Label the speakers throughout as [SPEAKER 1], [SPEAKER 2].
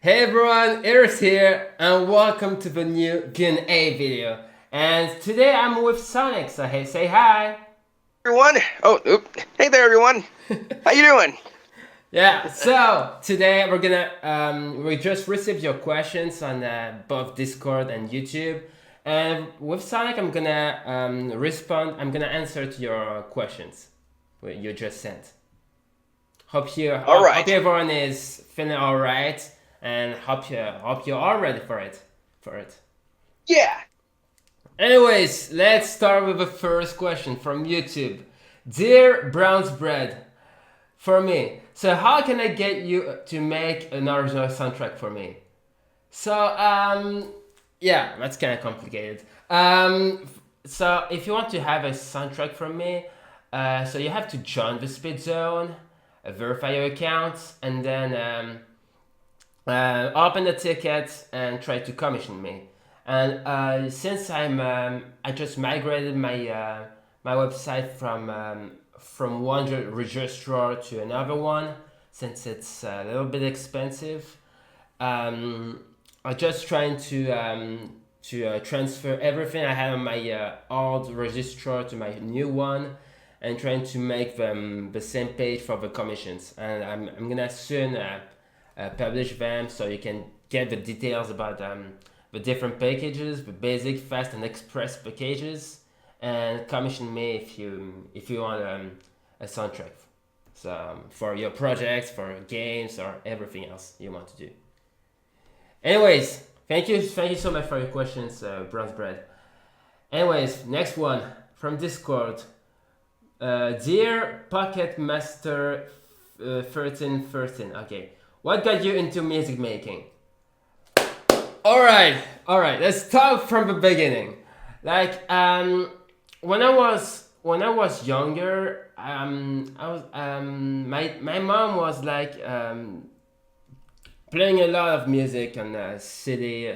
[SPEAKER 1] Hey everyone, Eresse here, and welcome to the new Q&A video. And today I'm with Sonic, so hey, say hi.
[SPEAKER 2] Everyone. Hey there, everyone. How you doing?
[SPEAKER 1] Yeah, so today we're gonna we just received your questions on both Discord and YouTube, and with Sonic I'm gonna respond. I'm gonna answer to your questions you just sent. Hope
[SPEAKER 2] All right.
[SPEAKER 1] everyone is feeling all right, and hope you're all ready for it.
[SPEAKER 2] Yeah.
[SPEAKER 1] Anyways, let's start with the first question from YouTube. Dear BronzeBread, for me, so how can I get you to make an original soundtrack for me? So, yeah, that's kind of complicated. So if you want to have a soundtrack from me, so you have to join the Speed Zone, verify your account, and then open the ticket and try to commission me. And since I just migrated my website from one registrar to another one, since it's a little bit expensive. I'm just trying to transfer everything I had on my old registrar to my new one, and trying to make them the same page for the commissions. And I'm gonna soon publish them, so you can get the details about the different packages, the basic, fast, and express packages, and commission me if you want a soundtrack. So for your projects, for games, or everything else you want to do. Anyways, thank you so much for your questions, BronzeBread. Anyways, next one from Discord. Dear Pocket Master 1313. Okay, what got you into music making? All right. Let's start from the beginning. Like when I was younger, I was my mom was like playing a lot of music on a CD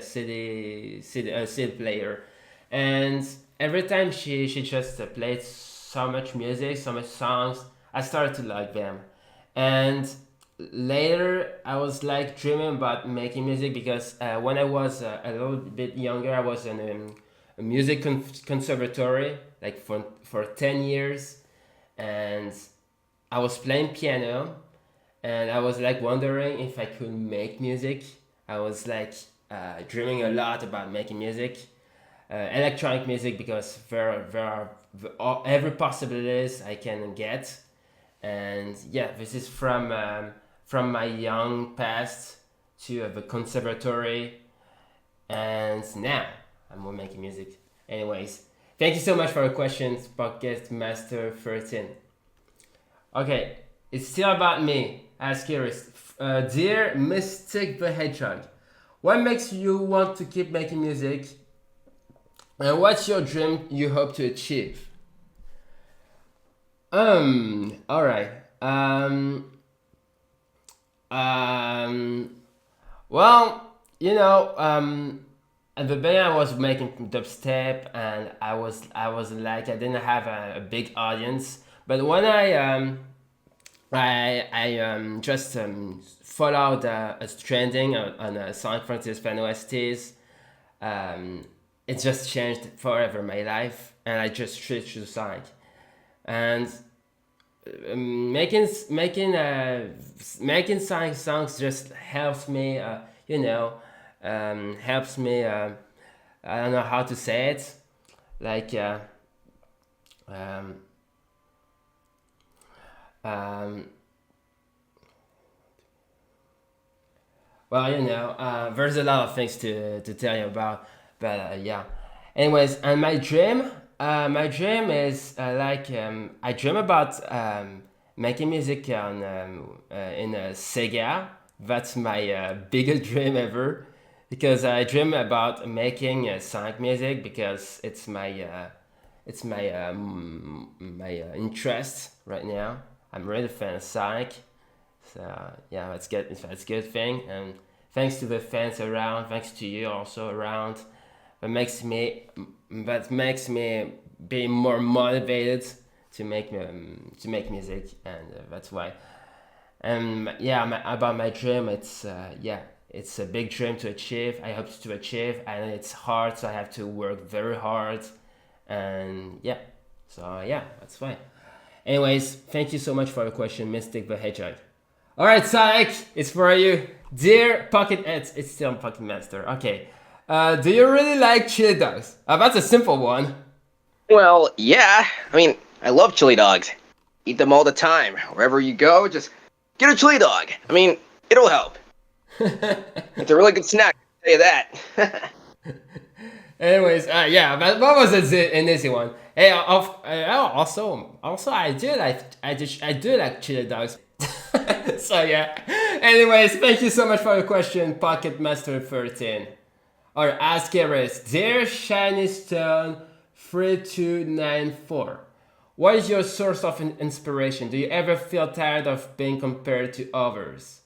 [SPEAKER 1] player, and every time she just played so much music, so much songs, I started to like them. And later I was like dreaming about making music, because when I was a little bit younger, I was in a music conservatory like for 10 years, and I was playing piano, and I was like wondering if I could make music. I was like dreaming a lot about making music, electronic music, because there are every possibilities I can get. And yeah, this is from my young past to the conservatory, and now I'm making music. Anyways, thank you so much for your questions, Pocket Master 13. Okay, it's still about me. Ask curious. Dear Mystic the Hedgehog, what makes you want to keep making music, and what's your dream you hope to achieve? All right. Well, at the beginning I was making dubstep, and I was like, I didn't have a big audience. But when I just followed a trending on Sonic Fan OSTs, it just changed forever my life, and I just switched to Sonic. And making Sonic songs just helps me, helps me. I don't know how to say it, like well, there's a lot of things to tell you about, but yeah. Anyways, and my dream is I dream about making music on in Sega. That's my biggest dream ever, because I dream about making Sonic music, because it's my interest right now. I'm really a fan of Sonic, so yeah, that's good. That's a good thing, and thanks to the fans around, thanks to you also around, that makes me be more motivated to make music, and that's why. And yeah, about my dream, it's it's a big dream to achieve. I hope to achieve, and it's hard, so I have to work very hard. And yeah, so yeah, that's fine. Anyways, thank you so much for the question, Mystic the Hedgehog. All right, Sonic, it's for you. Dear Pocket, it's still Pocket Master. Okay. Do you really like chili dogs? That's a simple one.
[SPEAKER 2] Well, yeah. I mean, I love chili dogs. Eat them all the time. Wherever you go, just get a chili dog. I mean, it'll help. It's a really good snack, I'll tell you that.
[SPEAKER 1] Anyways, yeah, but what was an easy one? Hey, also, I do like chili dogs. So yeah. Anyways, thank you so much for your question, Pocket Master 13. Or ask Eresse, dear Shiny Stone 3294. What is your source of inspiration? Do you ever feel tired of being compared to others?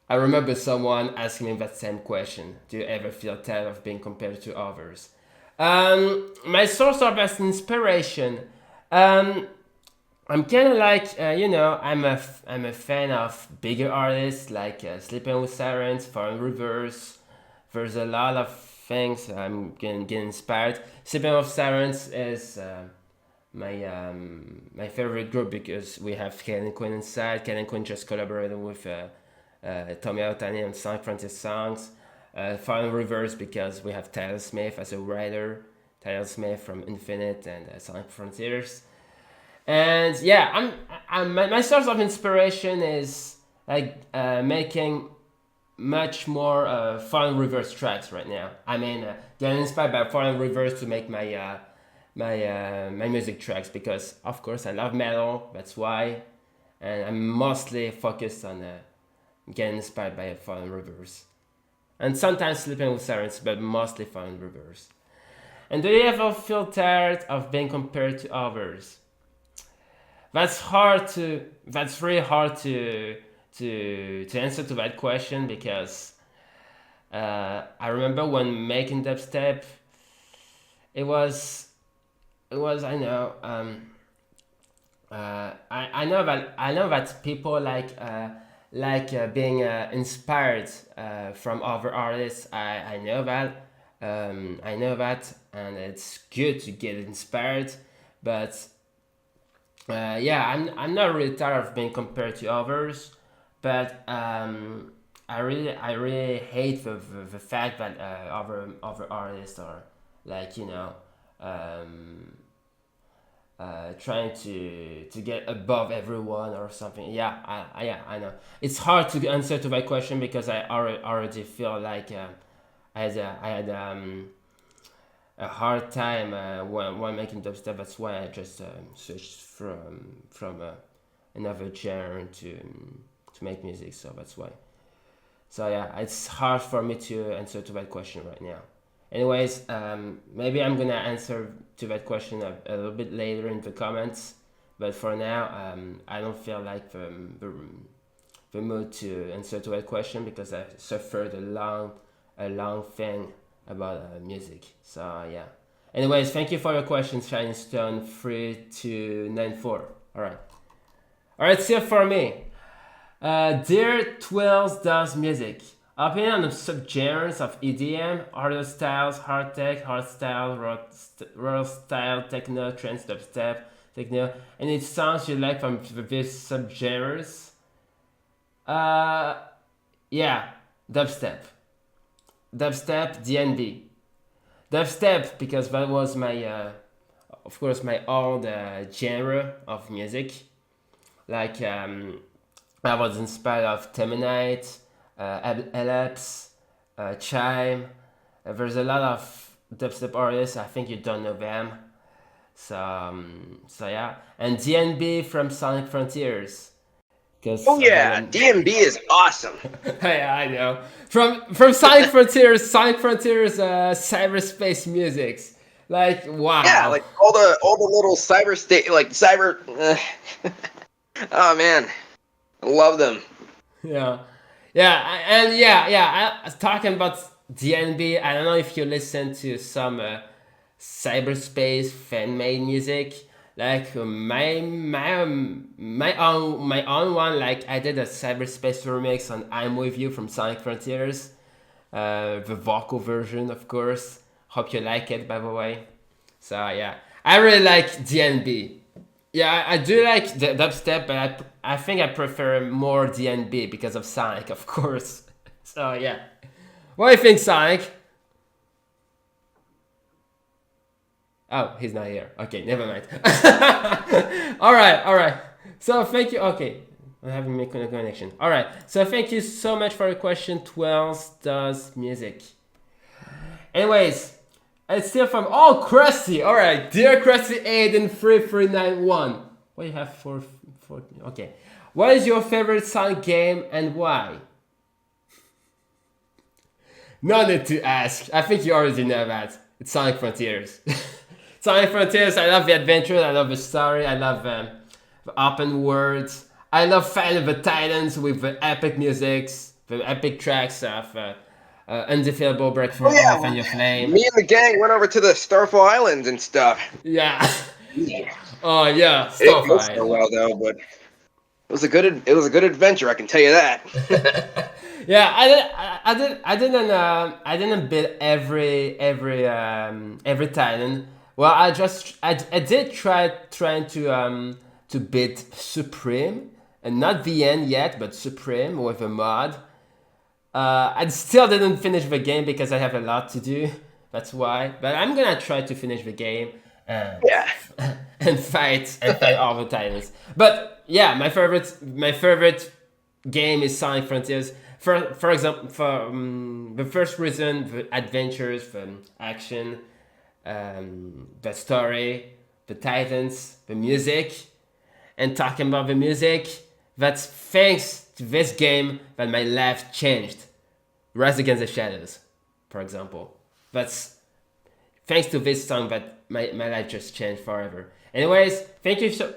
[SPEAKER 1] I remember someone asking me that same question. Do you ever feel tired of being compared to others? My source of inspiration. I'm kind of like, I'm a fan of bigger artists like Sleeping with Sirens, Foreign Reverse. There's a lot of things I'm getting inspired. Sleeping with Sirens is my favorite group because we have Ken and Quinn inside. Ken and Quinn just collaborated with Tommy Otani on Sonic Frontier songs. Foreign Reverse because we have Tyler Smith as a writer. Tyler Smith from Infinite and Sonic Frontiers. And yeah, my source of inspiration is like making much more Foreign Reverse tracks right now. I mean, getting inspired by Foreign Reverse to make my music tracks because of course I love metal. That's why, and I'm mostly focused on getting inspired by Foreign Reverse, and sometimes Sleeping with Sirens, but mostly Foreign Reverse. And do you ever feel tired of being compared to others? That's really hard to answer to that question because I remember when making dubstep, it was I know I know that people like being inspired from other artists. I know that and it's good to get inspired, but I'm not really tired of being compared to others, but I really hate the fact that other artists are like trying to get above everyone or something. I know it's hard to answer to that question because I already feel like I had a hard time when making dubstep. That's why I just switched from another genre to make music. So that's why. So yeah, it's hard for me to answer to that question right now. Anyways, maybe I'm gonna answer to that question a little bit later in the comments. But for now, I don't feel like the mood to answer to that question because I suffered a long thing about music. So yeah. Anyways, thank you for your question, Shiny Stone 3294. Alright, see you for me. Dear TwailsDoesMusic, opinion on the subgenres of EDM, harder styles, hard tech, hard style, raw style, techno, trance, dubstep, techno. Any songs you like from these subgenres? Yeah, dubstep, DNB. Dubstep because that was my, of course, my old genre of music. Like I was inspired of Temenite, Eresse, Chime. There's a lot of dubstep artists. I think you don't know them. So yeah, and DNB from Sonic Frontiers.
[SPEAKER 2] Oh yeah, DMB is awesome.
[SPEAKER 1] Yeah, I know. From Sonic Frontiers, cyberspace musics. Like wow.
[SPEAKER 2] Yeah, like all the little cyber state, like cyber. Oh man, I love them.
[SPEAKER 1] Yeah, I was talking about DNB. I don't know if you listen to some cyberspace fan-made music. like my own one. Like I did a cyberspace remix on "I'm With You" from Sonic Frontiers, the vocal version, of course. Hope you like it, by the way. So yeah, I really like DNB. Yeah, I do like the dubstep, but I think I prefer more DNB because of Sonic, of course. So yeah, what do you think, Sonic? Oh, he's not here. Okay, never mind. All right, all right. So thank you. Okay, I'm having a connection. All right. So thank you so much for your question. TwailsDoesMusic. Anyways, it's still from Krusty. All right, dear KrustyAiden 3391. What do you have for? Okay. What is your favorite Sonic game and why? No need to ask. I think you already know that. It's Sonic Frontiers. Sonic Frontiers, I love the adventure, I love the story, I love the open worlds. I love Fight of the Titans with the epic musics, the epic tracks of Undefeatable Breakthrough Off and Your Flame.
[SPEAKER 2] Me and the gang went over to the Starfall Islands and stuff.
[SPEAKER 1] Yeah. Oh yeah,
[SPEAKER 2] Starfall. It didn't go so well though, but it was a good adventure, I can tell you that.
[SPEAKER 1] Yeah, I didn't beat every Titan. Well, I did trying to beat Supreme, and not the end yet, but Supreme with a mod. I still didn't finish the game because I have a lot to do. That's why. But I'm gonna try to finish the game. And fight all the Titans. But yeah, my favorite game is Sonic Frontiers. For example, for the first reason, the adventures, the action, the story, the Titans, the music. And talking about the music, that's thanks to this game that my life changed. Rise Against the Shadows, for example. That's thanks to this song that my life just changed forever. Anyways, thank you so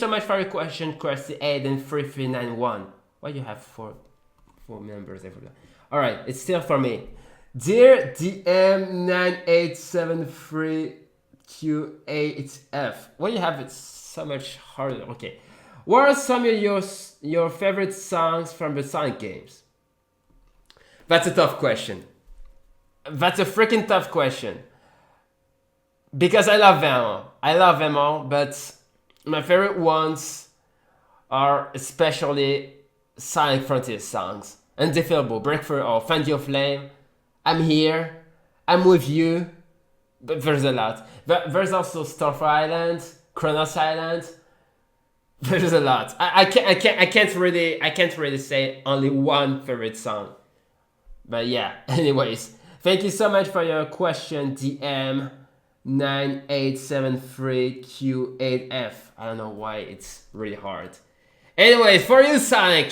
[SPEAKER 1] much for your question, KrustyAiden 3391. What do you have for members everywhere? All right, it's still for me. Dear DM9873QAF. Why you have it so much harder? Okay. What are some of your favorite songs from the Sonic games? That's a tough question. That's a freaking tough question. Because I love them all. I love them all, but my favorite ones are especially Sonic Frontier songs. Undefeatable, Breakthrough, or Find Your Flame. I'm Here. I'm With You. But there's a lot. There's also Starfall Island, Kronos Island. There's a lot. I can't really say only one favorite song. But yeah, anyways. Thank you so much for your question, DM9873Q8F. I don't know why it's really hard. Anyways, for you, Sonic.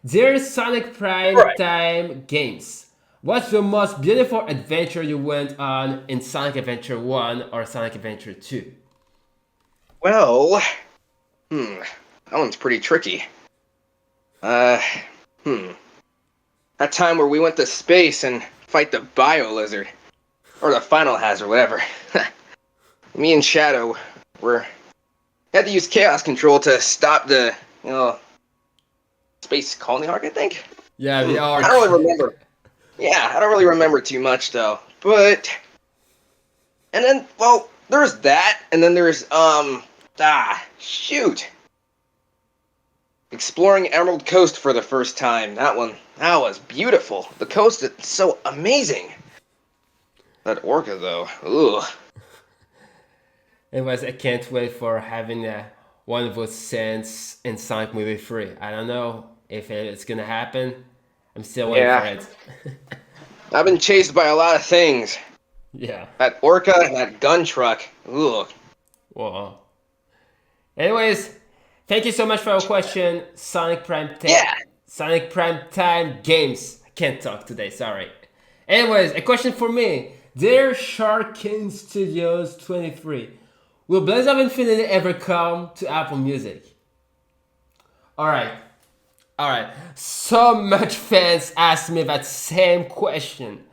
[SPEAKER 1] Dear Sonic Prime Games, what's the most beautiful adventure you went on in Sonic Adventure 1 or Sonic Adventure 2?
[SPEAKER 2] Well, that one's pretty tricky. That time where we went to space and fight the Bio Lizard. Or the Final Hazard, whatever. Me and Shadow had to use Chaos Control to stop the, Space Colony Arc, I think?
[SPEAKER 1] Yeah, the arc.
[SPEAKER 2] I don't really remember. Yeah, I don't really remember too much, though. But... And then, well, there's that, and then there's, exploring Emerald Coast for the first time. That was beautiful. The coast is so amazing. That Orca, though. Ugh.
[SPEAKER 1] Anyways, I can't wait for having one of those scenes in Sonic Movie 3. I don't know if it's gonna happen. I'm still waiting for it.
[SPEAKER 2] I've been chased by a lot of things.
[SPEAKER 1] Yeah.
[SPEAKER 2] That Orca and that gun truck. Ugh.
[SPEAKER 1] Whoa. Anyways, thank you so much for your question, Sonic Prime Time.
[SPEAKER 2] Yeah.
[SPEAKER 1] Sonic Prime Time Games. I can't talk today, sorry. Anyways, a question for me. Dear Sharkin Studios 23, will Blaze of Infinity ever come to Apple Music? Alright. So much fans ask me that same question.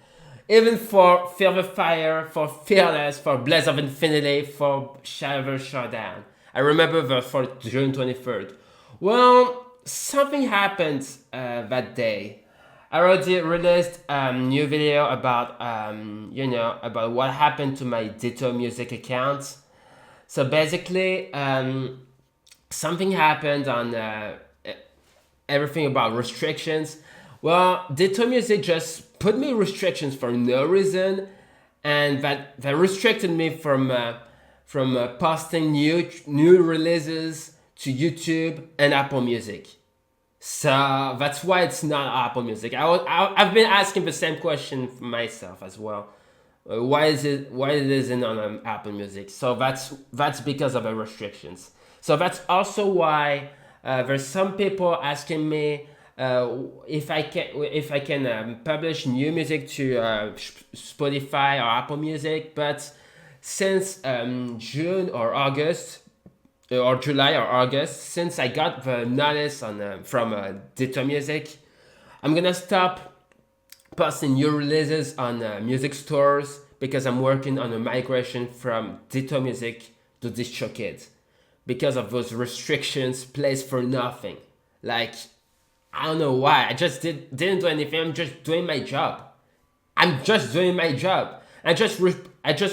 [SPEAKER 1] Even for Fear the Fire, for Fearless, for Blaze of Infinity, for Shadow Showdown. I remember for June 23rd. Well, something happened that day. I already released a new video about about what happened to my TwailsDoesMusic account. So basically, something happened on everything about restrictions. Well, TwailsDoesMusic just put me restrictions for no reason, and that restricted me from posting new releases to YouTube and Apple Music. So that's why it's not Apple Music. I've been asking the same question for myself as well. Why it isn't on Apple Music? So that's because of the restrictions. So that's also why there's some people asking me if I can publish new music to Spotify or Apple Music, but since June or August or July or August, since I got the notice from TwailsDoesMusic, I'm gonna stop posting new releases on music stores because I'm working on a migration from TwailsDoesMusic to DistroKid because of those restrictions placed for nothing. Like, I don't know why. I just didn't do anything. I'm just doing my job. I just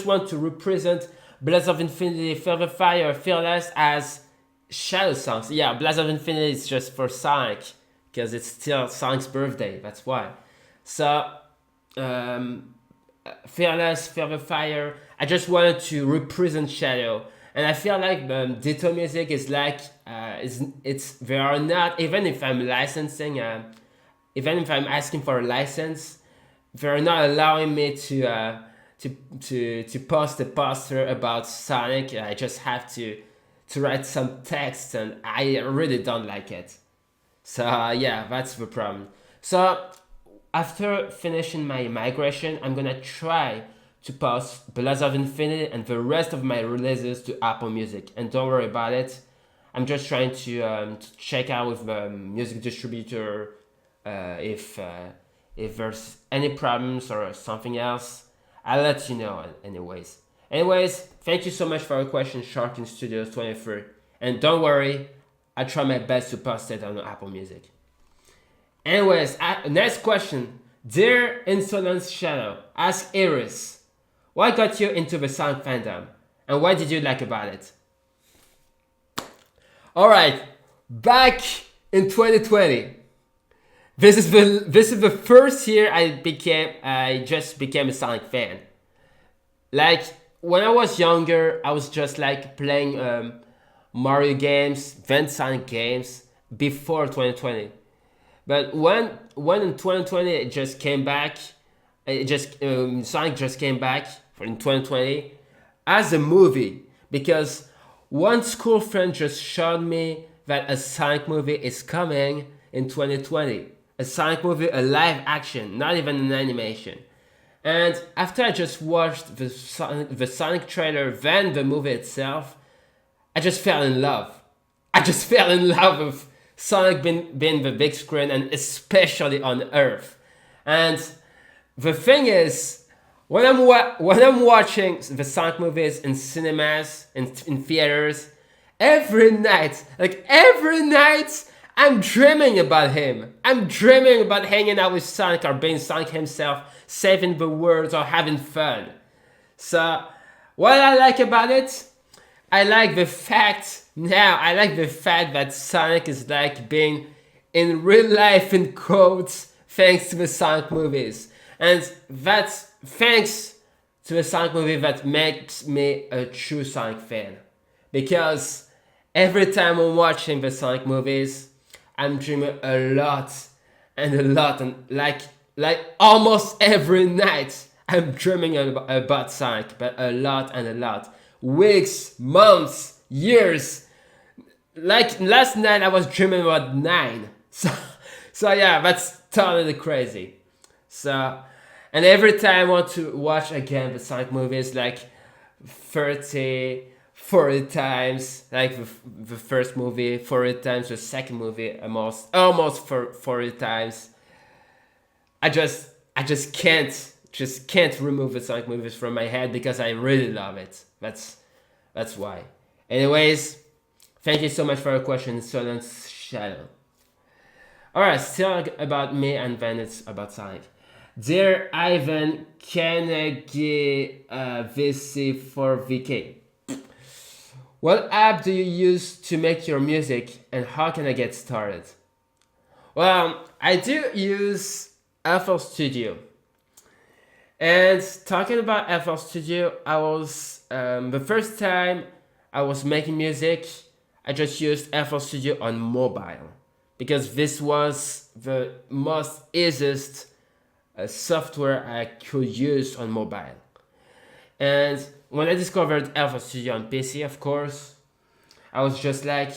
[SPEAKER 1] want to represent Blast of Infinity, Further Fire, Fearless as shadow songs. Yeah, Blast of Infinity is just for Sonic because it's still Sonic's birthday. That's why. So, Fearless, Further Fire. I just wanted to represent Shadow, and I feel like TwailsDoesMusic is like they are not, even if I'm licensing, even if I'm asking for a license, they're not allowing me to post a poster about Sonic. I just have to write some text, and I really don't like it. So yeah, that's the problem. So after finishing my migration, I'm gonna try to post Blast of Infinity and the rest of my releases to Apple Music. And don't worry about it. I'm just trying to check out with the music distributor if there's any problems or something else. I'll let you know anyways. Anyways, thank you so much for your question, Sharkin Studios 23. And don't worry, I try my best to post it on Apple Music. Anyways, next question. Dear insolenceshadow, ask Eresse, what got you into the Sonic fandom? And what did you like about it? Alright, back in 2020. This is the first year I just became a Sonic fan. Like, when I was younger, I was just like playing Mario games, then Sonic games before 2020. But when in 2020 it just came back, Sonic just came back in 2020 as a movie, because one school friend just showed me that a Sonic movie is coming in 2020. A Sonic movie, a live action, not even an animation. And after I just watched the Sonic trailer, then the movie itself, I just fell in love. I just fell in love with Sonic being the big screen, and especially on Earth. And the thing is, when I'm watching the Sonic movies in cinemas, in theaters, every night, I'm dreaming about him. I'm dreaming about hanging out with Sonic or being Sonic himself, saving the world or having fun. So, what I like about it, I like the fact that Sonic is like being in real life in quotes thanks to the Sonic movies. And that's thanks to the Sonic movie that makes me a true Sonic fan. Because every time I'm watching the Sonic movies, I'm dreaming a lot, and like almost every night, I'm dreaming about Sonic, but a lot and a lot. Weeks, months, years. Like last night I was dreaming about 9. So yeah, that's totally crazy. So, and every time I want to watch again the Sonic movies, like 30, 40 times, like the first movie 40 times, the second movie almost 40 times. I just can't remove the Sonic movies from my head because I really love it. That's why. Anyways, Thank you so much for your question, insolenceshadow. Alright, still about me and then it's about Sonic. Dear Ivan, can I get VC4VK? What app do you use to make your music and how can I get started? Well, I do use FL Studio. And talking about FL Studio, I was the first time I was making music, I just used FL Studio on mobile because this was the most easiest software I could use on mobile. And when I discovered FL Studio on PC, of course, I was just like,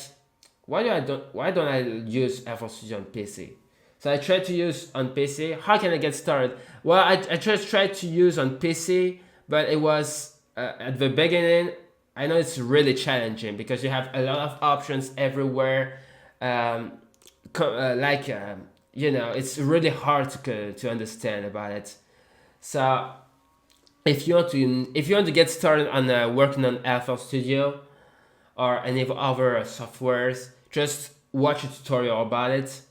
[SPEAKER 1] why don't I use FL Studio on PC? So I tried to use on PC. How can I get started? Well, I just tried to use on PC, but it was at the beginning. I know it's really challenging because you have a lot of options everywhere. It's really hard to understand about it. So if you want to get started on working on FL Studio or any other softwares, just watch a tutorial about it.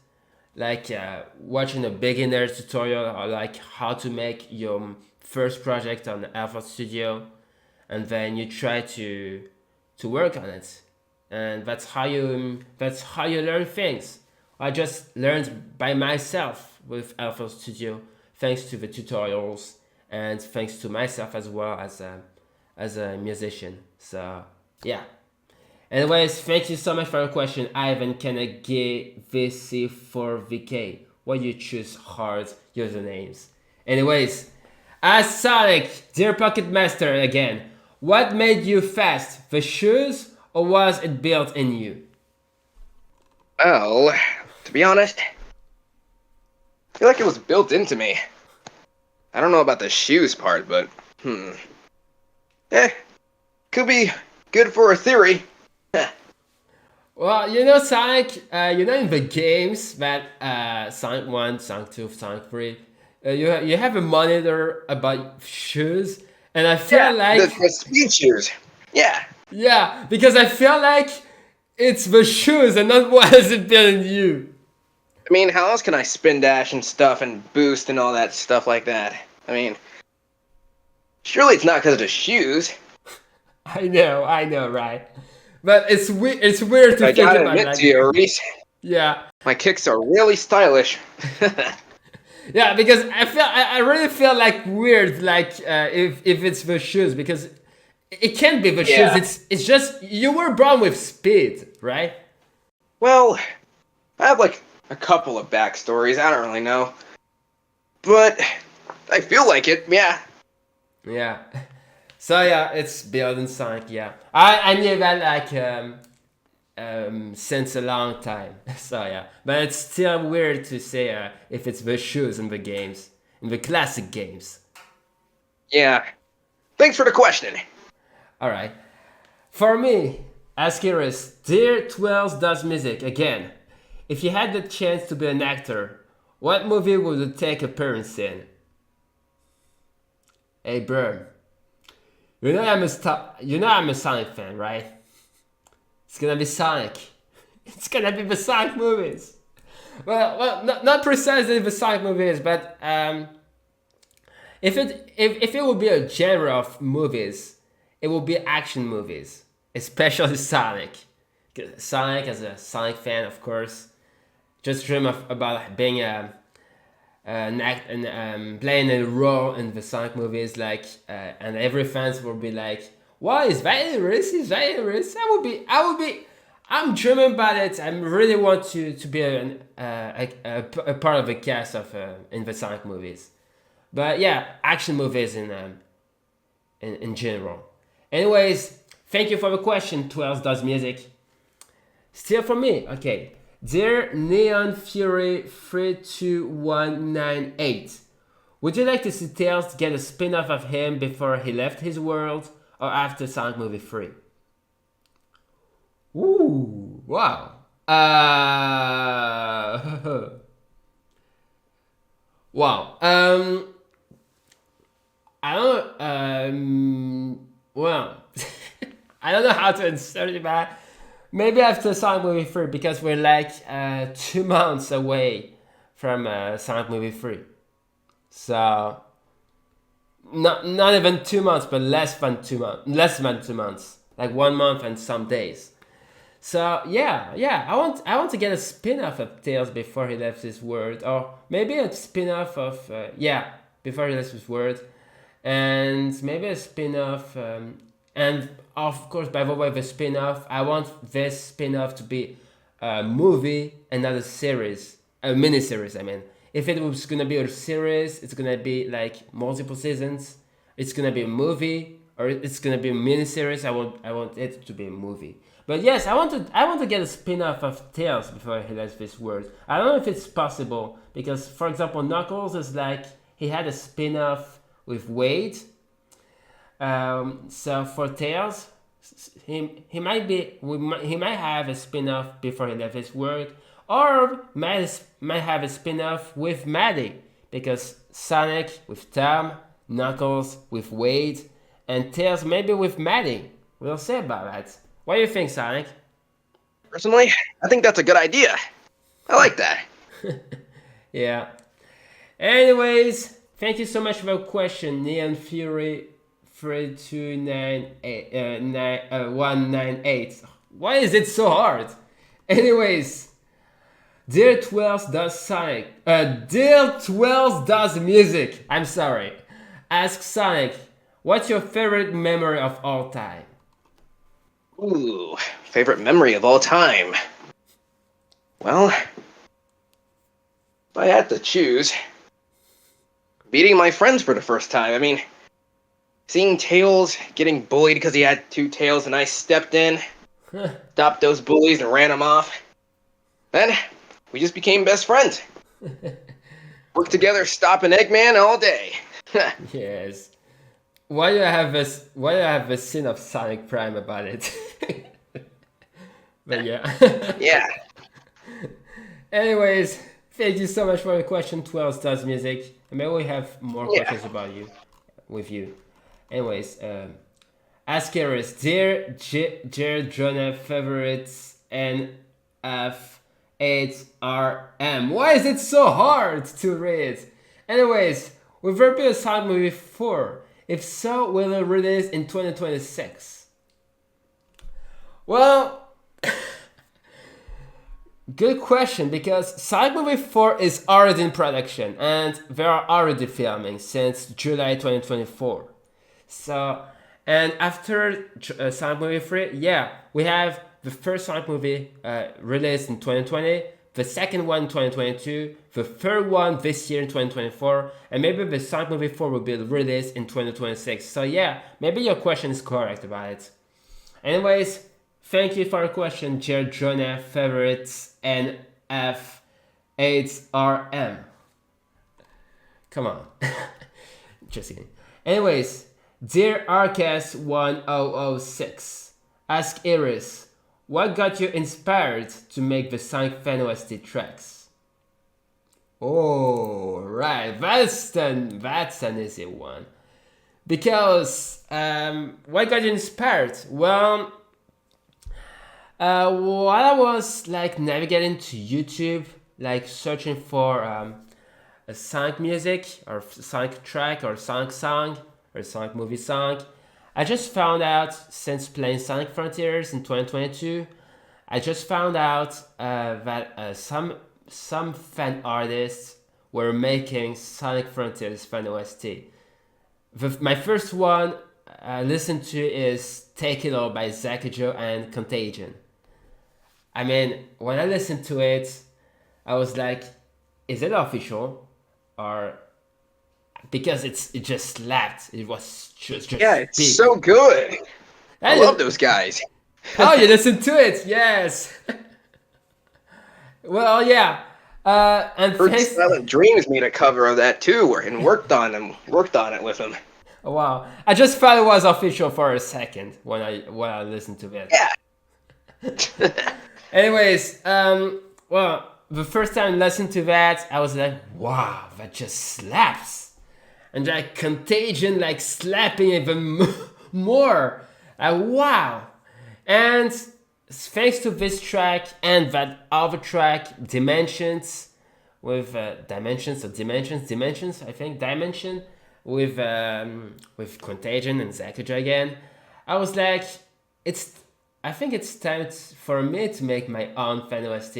[SPEAKER 1] Like watching a beginner tutorial or like how to make your first project on FL Studio, and then you try to work on it, and that's how you learn things. I just learned by myself with FL Studio, thanks to the tutorials and thanks to myself as well as a musician. So yeah. Anyways, thank you so much for your question, Ivan. Can I get VC4VK? Why you choose hard usernames? Anyways, as Sonic, dear Pocket Master again, what made you fast? The shoes, or was it built in you?
[SPEAKER 2] Well, to be honest, I feel like it was built into me. I don't know about the shoes part, but could be good for a theory.
[SPEAKER 1] Well, Sonic, in the games that Sonic 1, Sonic 2, Sonic 3, you have a monitor about shoes, and I feel like
[SPEAKER 2] the speed shoes. Yeah.
[SPEAKER 1] Yeah, because I feel like it's the shoes and not what is it built in you.
[SPEAKER 2] I mean, how else can I spin dash and stuff and boost and all that stuff like that? I mean, surely it's not because of the shoes.
[SPEAKER 1] I know, right? But it's weird to think
[SPEAKER 2] gotta
[SPEAKER 1] about
[SPEAKER 2] admit
[SPEAKER 1] like
[SPEAKER 2] to you, Eresse,
[SPEAKER 1] yeah.
[SPEAKER 2] my kicks are really stylish.
[SPEAKER 1] Yeah, because I really feel like weird, like if it's the shoes, because it can't be the shoes. It's just you were born with speed, right?
[SPEAKER 2] Well, I have like a couple of backstories. I don't really know, but I feel like it. Yeah.
[SPEAKER 1] Yeah. So yeah, it's built in Sonic. Yeah, I knew that like since a long time. So yeah, but it's still weird to say if it's the shoes in the games, in the classic games.
[SPEAKER 2] Yeah. Thanks for the question.
[SPEAKER 1] All right. For me, ask Eresse, dear TwailsDoesMusic again. If you had the chance to be an actor, what movie would you take appearance in? Hey, bro. I'm a Sonic fan, right? It's gonna be Sonic. It's gonna be the Sonic movies. Well, not precisely the Sonic movies, but if it would be a genre of movies, it would be action movies, especially Sonic. Sonic, as a Sonic fan, of course, just dream about being an act and playing a role in the Sonic movies, like and every fans will be like, "Why is that Eresse? Is that Eresse?" I'm dreaming about it. I really want to be a part of the cast of in the Sonic movies, but yeah, action movies in general. Anyways, thank you for the question, TwailsDoesMusic. Still for me, okay. Dear NeonFurry 32198, would you like to see Tails get a spin-off of him before he left his world or after Sonic Movie 3? Ooh, wow. Wow. I don't well, I don't know how to insert it, but maybe after Sonic Movie 3 because we're like 2 months away from Sonic Movie 3. So not even 2 months, but less than 2 months. Less than 2 months, like 1 month and some days. So yeah, I want to get a spin-off of Tails before he left this world, or maybe a spin-off of before he left this world, and maybe a spin-off. And of course, by the way, the spin-off, I want this spin-off to be a movie and not a series, a mini-series. I mean, if it was gonna be a series, it's gonna be like multiple seasons. It's gonna be a movie, or it's gonna be a mini-series. I want it to be a movie. But yes, I want to get a spin-off of Tails before he left this world. I don't know if it's possible because, for example, Knuckles is like he had a spin-off with Wade. So for Tails, he might have a spin-off before he left this world, or might have a spin-off with Maddie because Sonic with Tom, Knuckles with Wade, and Tails maybe with Maddie. We'll see about that. What do you think, Sonic?
[SPEAKER 2] Personally, I think that's a good idea. I like that.
[SPEAKER 1] Yeah. Anyways, thank you so much for the question, NeonFurry 198. Why is it so hard? Anyways, dear TwailsDoesMusic. I'm sorry. Ask Sonic, what's your favorite memory of all time?
[SPEAKER 2] Ooh, favorite memory of all time. Well, if I had to choose, meeting my friends for the first time. I mean, seeing Tails getting bullied because he had 2 tails and I stepped in, stopped those bullies and ran them off. Then, we just became best friends. Worked together stopping Eggman all day.
[SPEAKER 1] Yes. Why do I have a scene of Sonic Prime about it? But yeah.
[SPEAKER 2] Yeah.
[SPEAKER 1] Anyways, thank you so much for the question, TwailsDoesMusic. And maybe we have more questions about you, with you. Anyways, ask Eresse, dear Jonah favorites NF8RM. Why is it so hard to read? Anyways, will there be a Sonic Movie 4? If so, will it release in 2026? Well, good question, because Sonic Movie 4 is already in production and they are already filming since July 2024. So, and after Sonic Movie 3, we have the first Sonic movie released in 2020, the second one in 2022, the third one this year in 2024, and maybe the Sonic Movie 4 will be released in 2026. So yeah, maybe your question is correct about it. Anyways, thank you for your question, dear Jonah favorites NF8RM. Come on. Just kidding. Anyways, dear Arcas1006, ask Eresse, what got you inspired to make the Sonic Fan OST tracks? Oh, right, that's an easy one. Because, what got you inspired? Well, while I was like navigating to YouTube, like searching for a Sonic music, or Sonic track, or Sonic song, or Sonic movie song, I just found out, since playing Sonic Frontiers in 2022, I just found out that some fan artists were making Sonic Frontiers fan OST. My first one I listened to is Take It All by Zackajo and Contagion. I mean, when I listened to it, I was like, is it official? Or because it just slapped. It was just
[SPEAKER 2] it's
[SPEAKER 1] big.
[SPEAKER 2] So good. I love those guys.
[SPEAKER 1] Oh, you listened to it? Yes. Well, yeah. And
[SPEAKER 2] Silent Dreams made a cover of that too, and worked on it with him.
[SPEAKER 1] Oh, wow. I just thought it was official for a second when I listened to it.
[SPEAKER 2] Yeah.
[SPEAKER 1] Anyways, well, the first time I listened to that, I was like, wow, that just slaps. And like Contagion, like slapping even more. Wow. And thanks to this track and that other track, Dimensions, with Dimensions, I think, Dimension, with Contagion and Zakuja again, I was like, I think it's time for me to make my own fan OST.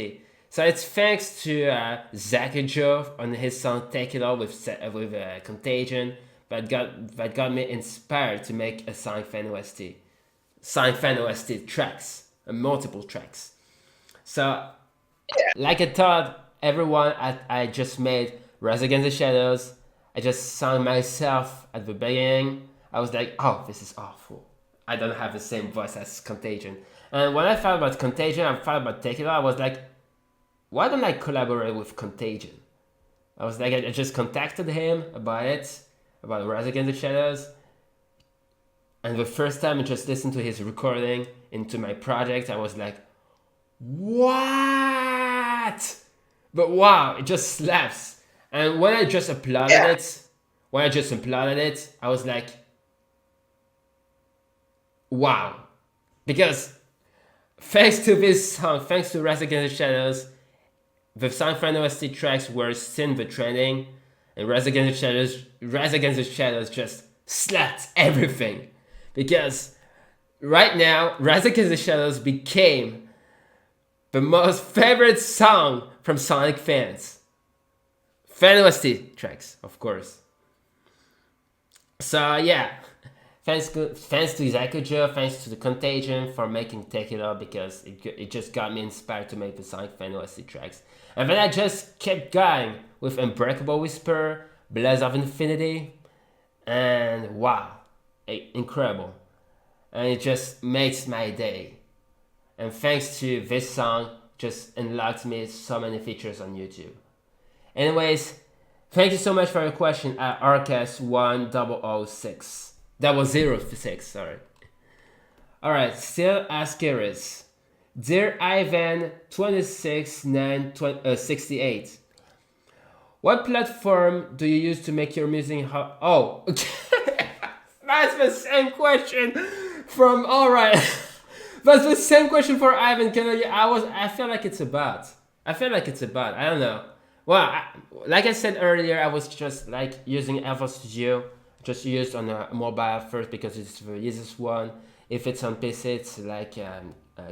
[SPEAKER 1] So it's thanks to Zakuja on his song Take It All with Contagion that got me inspired to make a Sonic Fan OST. Sonic Fan OST tracks, multiple tracks. So, like I thought, everyone, I just made Rise Against the Shadows. I just sang myself at the beginning. I was like, oh, this is awful. I don't have the same voice as Contagion. And when I thought about Contagion, I thought about Take It All, I was like, why don't I collaborate with Contagion? I was like, I just contacted him about it, about Rise Against the Shadows. And the first time I just listened to his recording into my project, I was like, what? But wow, it just slaps. And when I just uploaded it, I was like, wow. Because thanks to this song, thanks to Rise Against the Shadows, the Sonic Fan OST tracks were still the trending, and Rise Against the Shadows just slapped everything. Because right now, Rise Against the Shadows became the most favorite song from Sonic fans. Fan OST tracks, of course. So yeah, thanks to Zakuja, thanks to the Contagion for making Take It Up, because it just got me inspired to make the Sonic Fan OST tracks. And then I just kept going with Unbreakable Whisper, Blaze of Infinity, and wow, incredible. And it just makes my day. And thanks to this song, just unlocked me so many features on YouTube. Anyways, thank you so much for your question at Arcas1006. 006, sorry. Alright, still ask Eresse. Dear Ivan 26968. What platform do you use to make your music? Oh, that's the same question from. Alright. That's the same question for Ivan. I feel like it's a bot. I don't know. Well, like I said earlier, I was just like using FL Studio. Just used on a mobile first because it's the easiest one. If it's on PC, it's like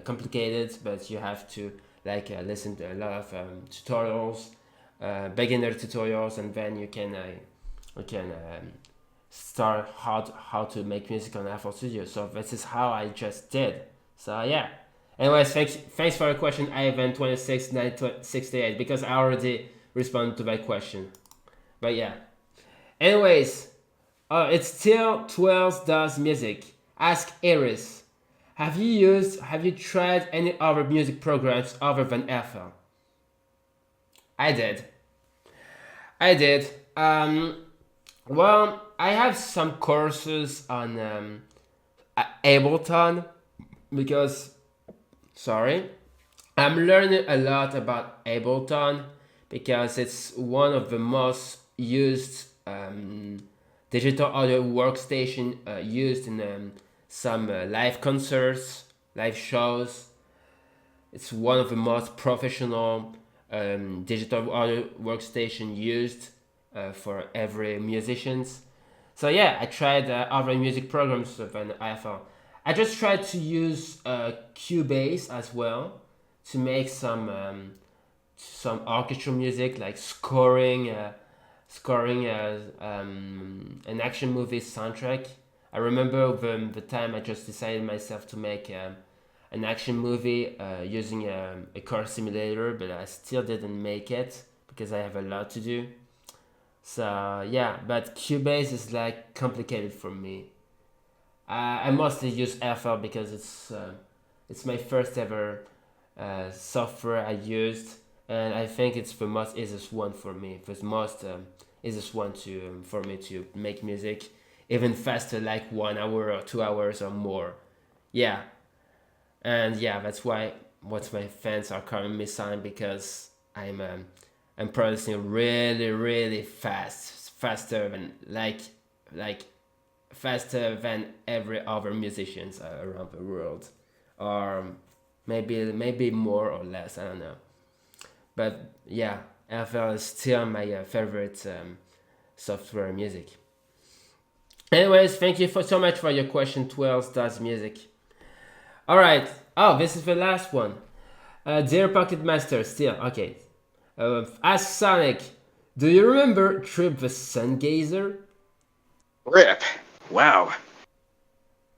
[SPEAKER 1] complicated, but you have to like listen to a lot of tutorials, beginner tutorials, and then you can start how to make music on FL Studio. So this is how I just did. So yeah. Anyways, thanks for your question, Ivan 26968, because I already responded to that question. But yeah. Anyways, it's still TwailsDoesMusic. Ask Eresse. Have you tried any other music programs other than FL? I did. Well, I have some courses on Ableton because, I'm learning a lot about Ableton because it's one of the most used digital audio workstation used in some live concerts, live shows. It's one of the most professional digital audio workstation used for every musicians. So yeah, I tried other music programs than FL. I just tried to use Cubase as well to make some orchestral music, like scoring an action movie soundtrack. I remember the time I just decided myself to make an action movie using a car simulator, but I still didn't make it because I have a lot to do. So yeah, but Cubase is like complicated for me. I mostly use FL because it's my first ever software I used, and I think it's the most easiest one for me. The most easiest one for me to make music even faster, like 1 hour or 2 hours or more. Yeah, and yeah, that's why what my fans are calling me Son, because I'm producing really faster than faster than every other musicians around the world, or maybe more or less. I don't know. But yeah, FL is still my favorite software music. Anyways, thank you so much for your question, TwailsDoesMusic. All right. Oh, this is the last one. Dear Pocket Master, still okay. Ask Sonic, do you remember Trip the Sungazer?
[SPEAKER 2] Rip. Wow.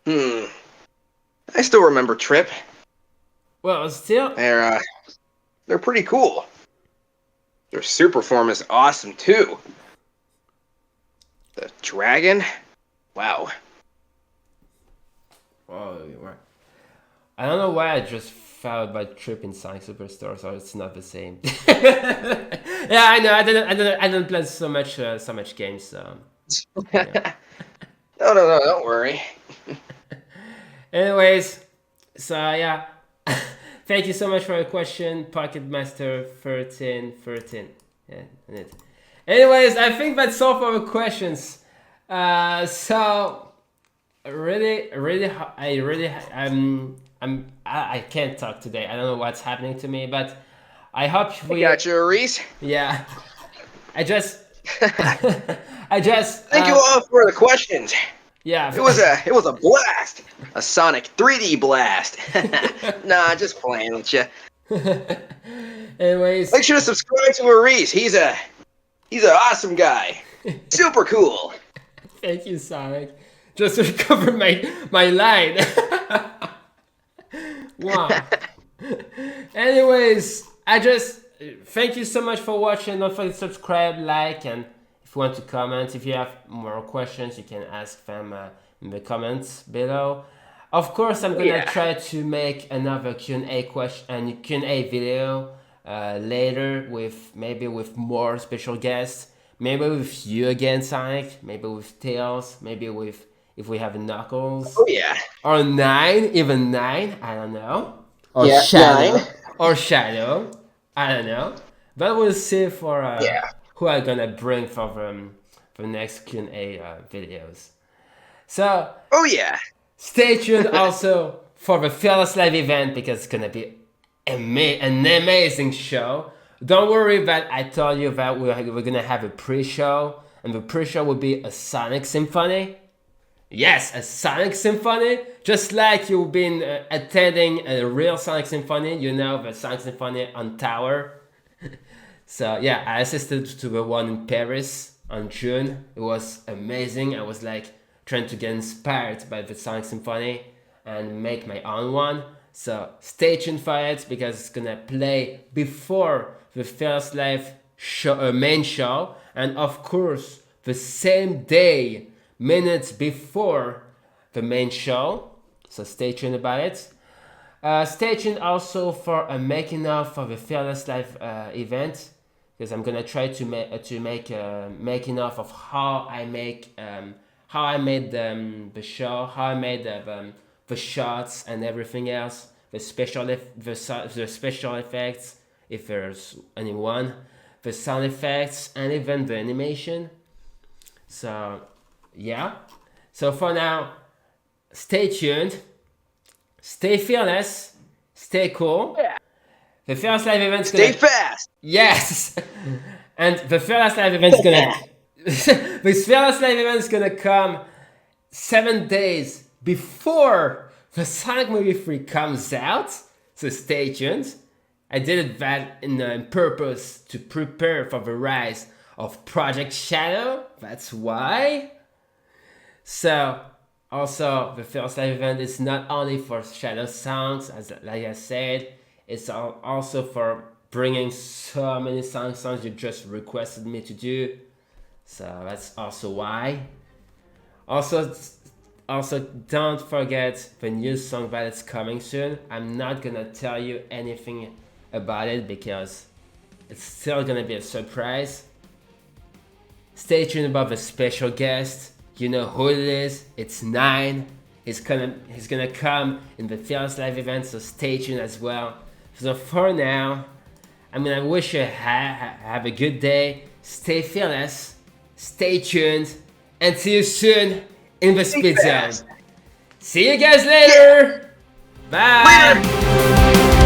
[SPEAKER 2] I still remember Trip.
[SPEAKER 1] Well, still.
[SPEAKER 2] They're pretty cool. Their super form is awesome too. The dragon. Wow.
[SPEAKER 1] Oh, right. I don't know why I just thought about Trip in Sonic Superstar, so it's not the same. Yeah, I know. I didn't play so much games. So. Yeah.
[SPEAKER 2] No, don't worry.
[SPEAKER 1] Anyways, so yeah, thank you so much for your question, Pocket Master 1313. Yeah, it. Anyways, I think that's all for the questions. So I can't talk today. I don't know what's happening to me, but I hope we
[SPEAKER 2] got you, Eresse.
[SPEAKER 1] Yeah, I just
[SPEAKER 2] Thank you all for the questions.
[SPEAKER 1] Yeah,
[SPEAKER 2] it was a blast, a Sonic 3D blast. Nah, just playing with you.
[SPEAKER 1] Anyways,
[SPEAKER 2] make sure to subscribe to Eresse. He's an awesome guy. Super cool.
[SPEAKER 1] Thank you, Sonic. Just recover my line. Wow. Anyways, thank you so much for watching. Don't forget to subscribe, like, and if you want to comment, if you have more questions, you can ask them in the comments below. Of course, I'm gonna try to make another Q&A video later with more special guests. Maybe with you again, Sonic. Maybe with Tails. Maybe if we have Knuckles.
[SPEAKER 2] Oh yeah.
[SPEAKER 1] Or even 9. I don't know. Or
[SPEAKER 2] yeah,
[SPEAKER 1] Shadow.
[SPEAKER 2] 9.
[SPEAKER 1] Or Shadow. I don't know. But we'll see for who I'm gonna bring for the next Q&A videos. So.
[SPEAKER 2] Oh yeah.
[SPEAKER 1] Stay tuned also for the Fearless Live event because it's gonna be an amazing show. Don't worry that I told you that we're gonna have a pre-show, and the pre-show will be a Sonic Symphony. Yes, a Sonic Symphony, just like you've been attending a real Sonic Symphony. You know, the Sonic Symphony on Tower. So yeah, I assisted to the one in Paris on June. It was amazing. I was like trying to get inspired by the Sonic Symphony and make my own one. So stay tuned for it because it's gonna play before the Fearless Live show, main show, and of course the same day, minutes before the main show. So stay tuned about it. Stay tuned also for a making of for the Fearless Live event because I'm gonna try to make a making of how I made the show, how I made the shots and everything else, the special effects, if there's anyone, the sound effects, and even the animation. So yeah. So for now, stay tuned, stay fearless, stay cool.
[SPEAKER 2] Yeah.
[SPEAKER 1] The Fearless Live event's
[SPEAKER 2] stay fast.
[SPEAKER 1] Yes. And the Fearless Live event's gonna. This Fearless Live event is gonna come 7 days before the Sonic Movie 3 comes out, so stay tuned. I did that in purpose to prepare for the rise of Project Shadow, that's why. So, also, the Fearless Live event is not only for Shadow songs, like I said, it's also for bringing so many songs you just requested me to do. So that's also why. Also, don't forget the new song that is coming soon. I'm not gonna tell you anything about it because it's still gonna be a surprise. Stay tuned about the special guest. You know who it is. It's 9. He's gonna come in the Fearless Live event, so stay tuned as well. So for now, I'm gonna wish you have a good day. Stay fearless. Stay tuned, and see you soon in the Speed Zone. See you guys later!
[SPEAKER 2] Yeah.
[SPEAKER 1] Bye.
[SPEAKER 2] Later.